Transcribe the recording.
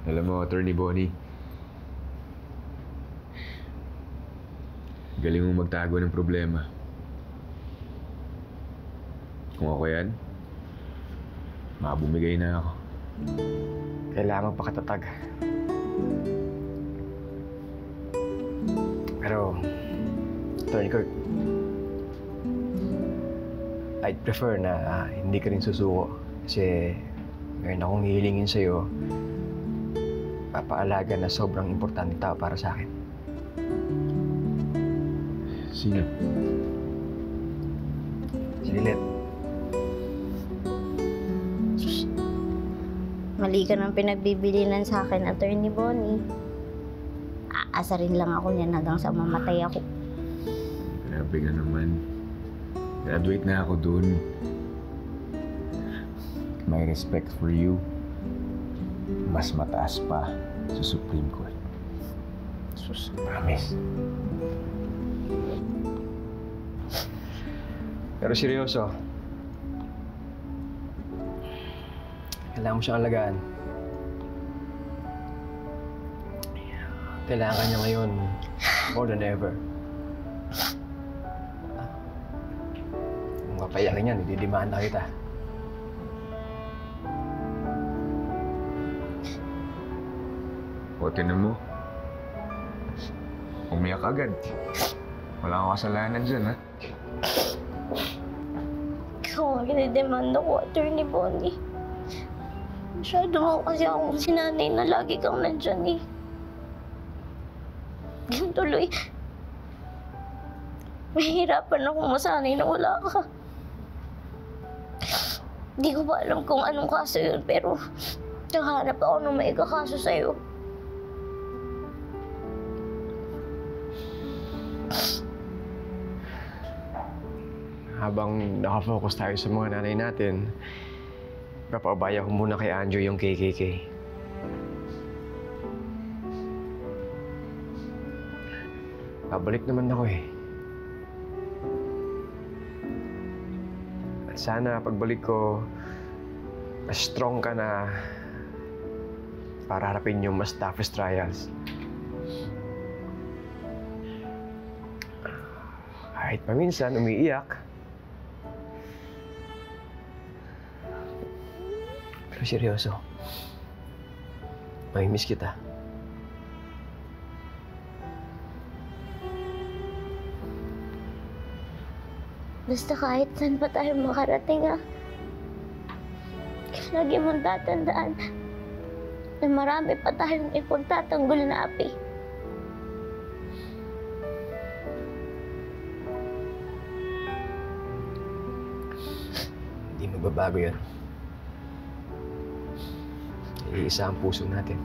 Alam mo, Attorney Bonnie, galing mong magtago ng problema. Kung ako yan, makabumigay na ako. Kailangan magpakatatag. Pero, Attorney Kirk, I'd prefer na hindi ka rin susuko. Kasi meron akong hihilingin sa'yo. Papaalaga na sobrang importante tao para sa akin. Sino? Si Lilet. Mali ka ng pinagbibilinan sa akin, Attorney Bonnie. Aasarin lang ako niyan hanggang sa mamatay ako. Grabe ka naman. Graduate na ako dun. My respect for you, mas mataas pa sa Supreme Court. Sus, promise. Pero seryoso, kailangan mo siyang alagaan. Kailangan ka niya ngayon more than ever. Kung mapayakin yan, ididimanda kita. O, tinan mo. Umiyak agad. Wala kang kasalanan dyan, ha? Ikaw ang kinidemanda ko, Attorney Bonnie. Masyado mo kasi akong sinanay na lagi kang nandyan eh. Ganun tuloy. Mahihirapan akong masanay na wala ka. Hindi ko pa alam kung anong kaso yun, pero nakahanap ako ng may kakaso sa'yo. Habang nakafocus tayo sa mga nanay natin, papaubaya ko muna kay Andrew yung KKK. Pabalik naman ako eh. At sana pagbalik ko, mas strong ka na para harapin yung mas toughest trials. Kahit paminsan umiiyak, pero seryoso, mamimiss kita. Basta kahit saan pa tayo makarating, lagi mong tatandaan na marami pa tayong ipagtatanggol na api. Hindi magbabago yun. Iisa ang puso natin.